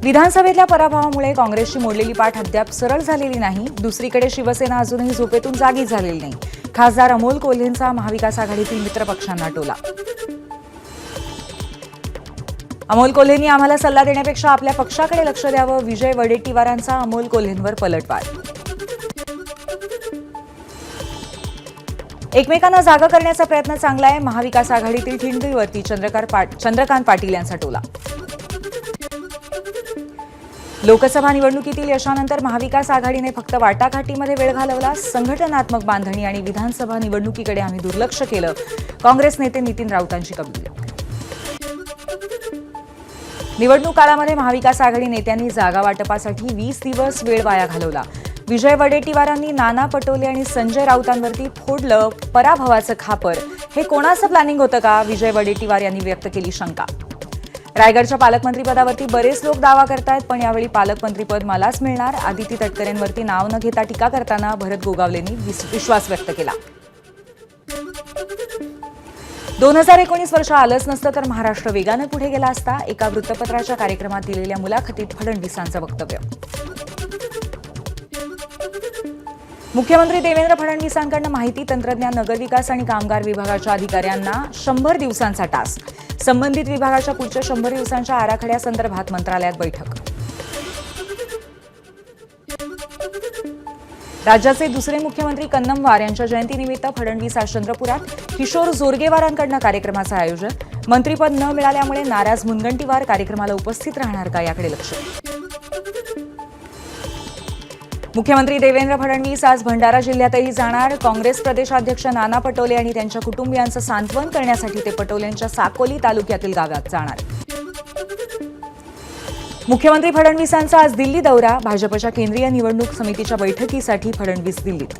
विधानसभेतल्या पराभवामुळे काँग्रेसची मोडलेली पाठ अद्याप सरळ झालेली नाही. दुसरीकडे शिवसेना अजूनही झोपेतून जागी झालेली नाही. खासदार अमोल कोल्हेंचा महाविकास आघाडीतील मित्रपक्षांना टोला. अमोल कोल्हेंनी आम्हाला सल्ला देण्यापेक्षा आपल्या पक्षाकडे लक्ष द्यावं. विजय वडेट्टीवारांचा अमोल कोल्हेंवर पलटवार. एकमेकांना जागा करण्याचा प्रयत्न चांगला आहे. महाविकास आघाडीतील ठिणगीवरती चंद्रकांत पाटील यांचा टोला. लोकसभा निवडणुकीतील यशानंतर महाविकास आघाडीने फक्त वाटाघाटीमध्ये वेळ घालवला. संघटनात्मक बांधणी आणि विधानसभा निवडणुकीकडे आम्ही दुर्लक्ष केलं. काँग्रेस नेते नितीन राऊतांची कबुली. निवडणूक काळामध्ये महाविकास आघाडी नेत्यांनी जागा वाटपासाठी 20 दिवस वेळ वाया घालवला. विजय वडेट्टीवारांनी नाना पटोले आणि संजय राऊतांवरती फोडलं पराभवाचं खापर. हे कोणाचं प्लॅनिंग होतं का? विजय वडेट्टीवार यांनी व्यक्त केली शंका. रायगडच्या पालकमंत्रीपदावरती बरेच लोक दावा करतायत, पण यावेळी पालकमंत्रीपद मलाच मिळणार. आदिती तटकरेंवरती नाव न घेता टीका करताना भरत गोगावलेंनी विश्वास व्यक्त केला. 2019 वर्ष आलंच नसतं तर महाराष्ट्र वेगानं पुढे गेला असता. एका वृत्तपत्राच्या कार्यक्रमात दिलेल्या मुलाखतीत फडणवीसांचं वक्तव्य. मुख्यमंत्री देवेंद्र फडणवीसांकडून माहिती तंत्रज्ञान नगरविकास आणि कामगार विभागाच्या अधिकाऱ्यांना 100 दिवसांचा टास्क. संबंधित विभागाच्या पुढच्या 100 दिवसांच्या आराखड्यासंदर्भात मंत्रालयात बैठक. राज्याचे दुसरे मुख्यमंत्री कन्नमवार यांच्या जयंतीनिमित्त फडणवीस आज चंद्रपुरात. किशोर जोरगेवारांकडून कार्यक्रमाचं आयोजन. मंत्रीपद न मिळाल्यामुळे नाराज मुनगंटीवार कार्यक्रमाला उपस्थित राहणार का याकडे लक्ष. मुख्यमंत्री देवेंद्र फडणवीस आज भंडारा जिल्ह्यातही जाणार. काँग्रेस प्रदेशाध्यक्ष नाना पटोले आणि त्यांच्या कुटुंबियांचं सांत्वन करण्यासाठी ते पटोलेंच्या साकोली तालुक्यातील गावात जाणार. मुख्यमंत्री फडणवीसांचा आज दिल्ली दौरा. भाजपच्या केंद्रीय निवडणूक समितीच्या बैठकीसाठी फडणवीस दिल्लीत.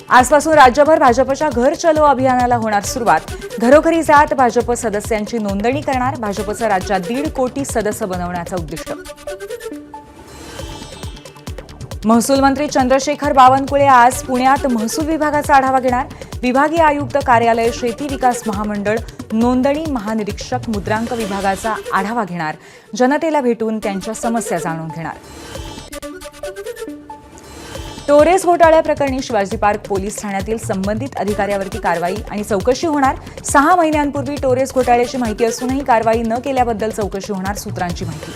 आजपासून राज्यभर भाजपच्या घर चलो अभियानाला होणार सुरुवात. घरोघरी जात भाजप सदस्यांची नोंदणी करणार. भाजपचं राज्यात 1.5 कोटी सदस्य बनवण्याचं उद्दिष्ट. महसूल मंत्री चंद्रशेखर बावनकुळे आज पुण्यात महसूल विभागाचा आढावा घेणार. विभागीय आयुक्त कार्यालय, शेती विकास महामंडळ, नोंदणी महानिरीक्षक, मुद्रांक विभागाचा आढावा घेणार. जनतेला भेटून त्यांच्या समस्या जाणून घेणार. टोरेस घोटाळ्याप्रकरणी शिवाजी पार्क पोलीस ठाण्यातील संबंधित अधिकाऱ्यावरती कारवाई आणि चौकशी होणार. 6 महिन्यांपूर्वी टोरेस घोटाळ्याची माहिती असूनही कारवाई न केल्याबद्दल चौकशी होणार. सूत्रांची माहिती.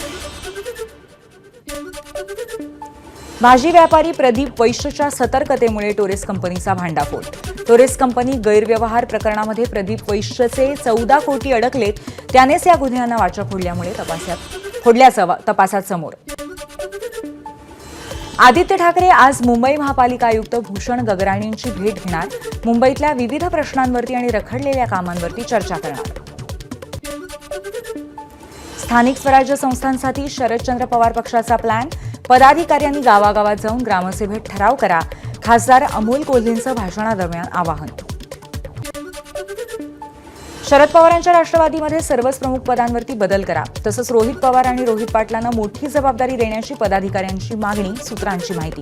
भाजी व्यापारी प्रदीप वैश्यच्या सतर्कतेमुळे टोरेस कंपनीचा भांडाफोड. टोरेस कंपनी गैरव्यवहार प्रकरणामध्ये प्रदीप वैश्यचे 14 कोटी अडकलेत. त्यानेच या गुन्ह्यांना वाचा फोडल्याचं तपासात समोर. आदित्य ठाकरे आज मुंबई महापालिका आयुक्त भूषण गगराणींची भेट घेणार. मुंबईतल्या विविध प्रश्नांवरती आणि रखडलेल्या कामांवरती चर्चा करणार. स्थानिक स्वराज्य संस्थांसाठी शरदचंद्र पवार पक्षाचा प्लॅन. पदाधिकाऱ्यांनी गावागावात जाऊन ग्रामसभेत ठराव करा. खासदार अमोल कोल्हेंचं भाषणादरम्यान आवाहन. शरद पवारांच्या राष्ट्रवादीमध्ये सर्वच प्रमुख पदांवरती बदल करा. तसंच रोहित पवार आणि रोहित पाटलांना मोठी जबाबदारी देण्याची पदाधिकाऱ्यांची मागणी. सूत्रांची माहिती.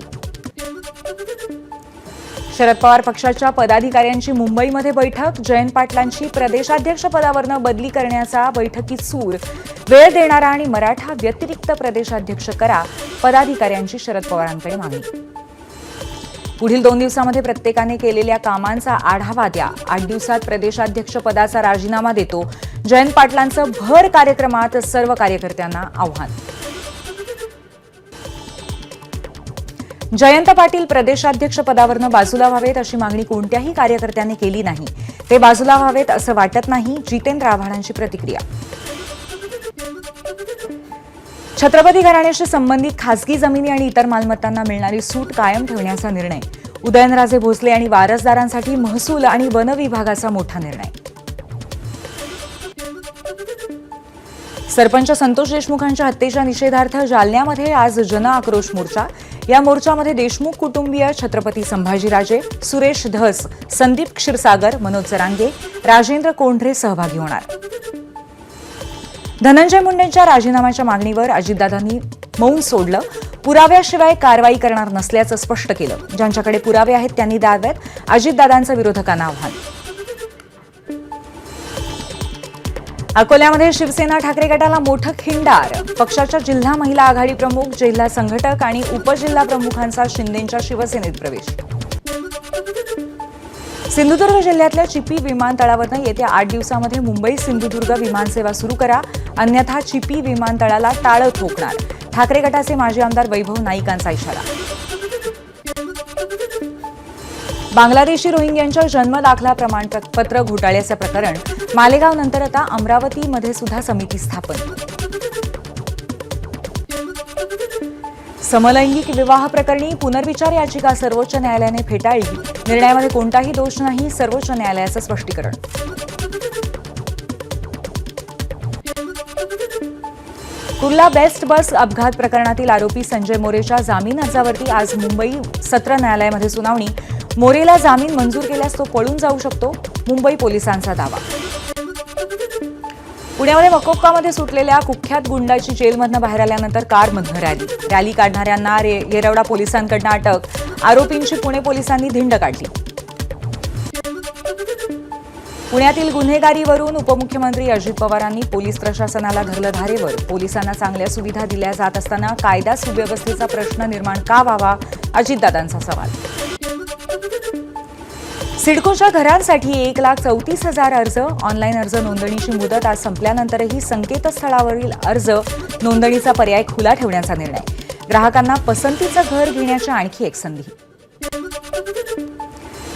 शरद पवार पक्षाच्या पदाधिकाऱ्यांची मुंबईमध्ये बैठक. जयंत पाटलांची प्रदेशाध्यक्ष पदावरनं बदली करण्याचा बैठकीत सूर. वेळ देणारा आणि मराठा व्यतिरिक्त प्रदेशाध्यक्ष करा. पदाधिकाऱ्यांची शरद पवारांकडे मागणी. पुढील 2 दिवसांमध्ये प्रत्येकाने केलेल्या कामांचा आढावा द्या. 8 दिवसात प्रदेशाध्यक्ष पदाचा राजीनामा देतो. जयंत पाटलांचं भर कार्यक्रमात सर्व कार्यकर्त्यांना आव्हान. जयंत पाटील प्रदेशाध्यक्ष पदावरनं बाजूला व्हावेत अशी मागणी कोणत्याही कार्यकर्त्याने केली नाही. ते बाजूला व्हावेत असं वाटत नाही. जितेंद्र आव्हाडांची प्रतिक्रिया. छत्रपती घराण्याशी संबंधित खासगी जमिनी आणि इतर मालमत्तांना मिळणारी सूट कायम ठेवण्याचा निर्णय. उदयनराजे भोसले आणि वारसदारांसाठी महसूल आणि वन विभागाचा मोठा निर्णय. सरपंच संतोष देशमुखांच्या हत्येच्या निषेधार्थ जालन्यामध्ये आज जन आक्रोश मोर्चा. या मोर्चामध्ये देशमुख कुटुंबीय, छत्रपती संभाजीराजे, सुरेश धस, संदीप क्षीरसागर, मनोज जरांगे, राजेंद्र कोंढरे सहभागी होणार. धनंजय मुंडेंच्या राजीनाम्याच्या मागणीवर अजितदादांनी मौन सोडलं. पुराव्याशिवाय कारवाई करणार नसल्याचं स्पष्ट केलं. ज्यांच्याकडे पुरावे आहेत त्यांनी द्यावेत. अजितदादांचं विरोधकांना आव्हान. अकोल्यामध्ये शिवसेना ठाकरे गटाला मोठं खिंडार. पक्षाच्या जिल्हा महिला आघाडी प्रमुख, जिल्हा संघटक आणि उपजिल्हा प्रमुखांचा शिंदेंच्या शिवसेनेत प्रवेश. सिंधुदुर्ग जिल्ह्यातल्या चिपी विमानतळावरनं येत्या 8 दिवसांमध्ये मुंबई सिंधुदुर्ग विमानसेवा सुरू करा, अन्यथा चिपी विमानतळाला टाळं ठोकणार. ठाकरे गटाचे माजी आमदार वैभव नाईकांचा इशारा. बांगलादेशी रोहिंग्यांच्या जन्म दाखला प्रमाणपत्र घोटाळ्याचं प्रकरण, मालेगाव नंतर आता अमरावतीमध्ये सुद्धा समिती स्थापन. समलैंगिक विवाह प्रकरणी पुनर्विचार याचिका सर्वोच्च न्यायालयाने फेटाळली. निर्णयामध्ये कोणताही दोष नाही, सर्वोच्च न्यायालयाचं स्पष्टीकरण. कुर्ला बेस्ट बस अपघात प्रकरणातील आरोपी संजय मोरेच्या जामीन अर्जावरती आज मुंबई सत्र न्यायालयामध्ये सुनावणी. मोरेला जामीन मंजूर केल्यास तो पळून जाऊ शकतो, मुंबई पोलिसांचा दावा. पुण्यामध्ये मकोक्कामध्ये सुटलेल्या कुख्यात गुंडाची जेलमधनं बाहेर आल्यानंतर कारमधनं रॅली काढणाऱ्यांना येरवडा पोलिसांकडून अटक. आरोपींची पुणे पोलिसांनी धिंड काढली. पुण्यातील गुन्हेगारीवरून उपमुख्यमंत्री अजित पवारांनी पोलीस प्रशासनाला धरलं धारेवर. पोलिसांना चांगल्या सुविधा दिल्या जात असताना कायदा सुव्यवस्थेचा प्रश्न निर्माण का व्हावा, अजितदादांचा सवाल. सिडकोच्या घरांसाठी 1,34,000 अर्ज. ऑनलाईन अर्ज नोंदणीची मुदत आज संपल्यानंतरही संकेतस्थळावरील अर्ज नोंदणीचा पर्याय खुला ठेवण्याचा निर्णय. ग्राहकांना पसंतीचं घर घेण्याची आणखी एक संधी.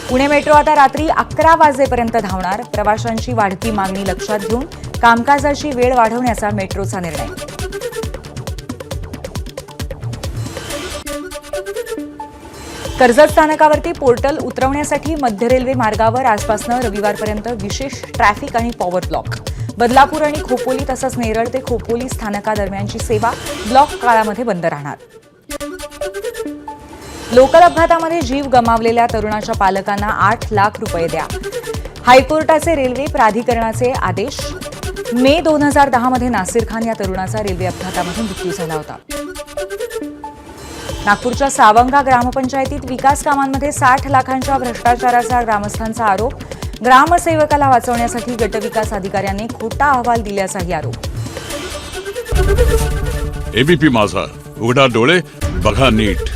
पुणे मेट्रो आता रात्री 11 वाजेपर्यंत धावणार. प्रवाशांची वाढती मागणी लक्षात घेऊन कामकाजाची वेळ वाढवण्याचा मेट्रोचा निर्णय. कर्जत स्थानकावरती पोर्टल उतरवण्यासाठी मध्य रेल्वे मार्गावर आजपासून रविवारपर्यंत विशेष ट्रॅफिक आणि पॉवर ब्लॉक. बदलापूर आणि खोपोली तसंच नेरळ ते खोपोली स्थानकादरम्यानची सेवा ब्लॉक काळामध्ये बंद राहणार. लोकल अपघातामध्ये जीव गमावलेल्या तरुणाच्या पालकांना 8 लाख रुपये द्या. हायकोर्टाचे रेल्वे प्राधिकरणाचे आदेश. मे 2010 मध्ये नासिर खान या तरुणाचा रेल्वे अपघातामध्ये मृत्यू झाला होता. नागपूरच्या सावंगा ग्रामपंचायतीत विकास कामांमध्ये 60 लाखांच्या भ्रष्टाचाराचा ग्रामस्थांचा आरोप. ग्रामसेवकाला वाचवण्यासाठी गटविकास अधिकाऱ्यांनी खोटा अहवाल दिल्याचाही आरोप. एबीपी माझा, उघडा डोळे बघा नीट.